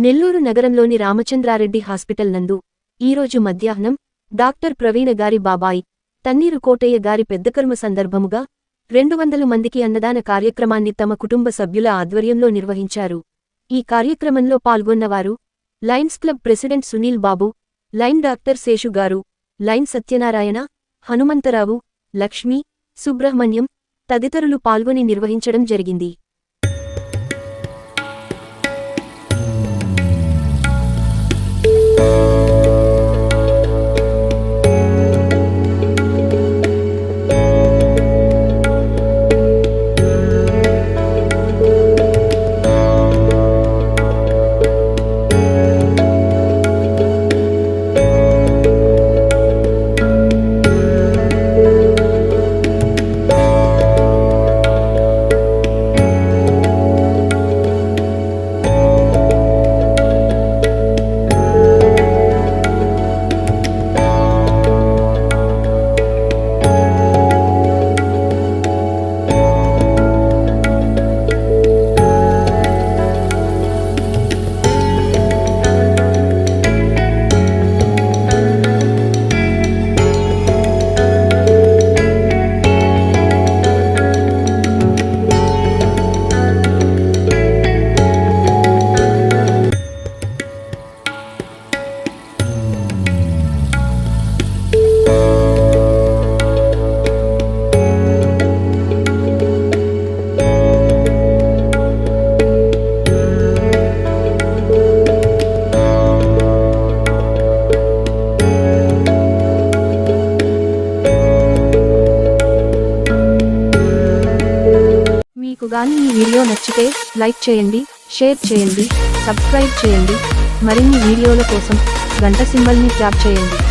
నెల్లూరు నగరంలోని రామచంద్రారెడ్డి హాస్పిటల్ నందు ఈరోజు మధ్యాహ్నం డాక్టర్ ప్రవీణ గారి బాబాయి తన్నీరు కోటయ్య గారి పెద్దకర్మ సందర్భముగా 200 మందికి అన్నదాన కార్యక్రమాన్ని తమ కుటుంబ సభ్యుల ఆధ్వర్యంలో నిర్వహించారు. ఈ కార్యక్రమంలో పాల్గొన్నవారు లయన్స్ క్లబ్ ప్రెసిడెంట్ సునీల్ బాబు, లైన్ డాక్టర్ శేషు గారు, లైన్ సత్యనారాయణ, హనుమంతరావు, లక్ష్మి, సుబ్రహ్మణ్యం తదితరులు పాల్గొని నిర్వహించడం జరిగింది. మీకు గాని ఈ వీడియో నచ్చితే లైక్ చేయండి, షేర్ చేయండి, సబ్స్క్రైబ్ చేయండి. మరిన్ని వీడియోల కోసం గంట సింబల్ని ట్యాప్ చేయండి.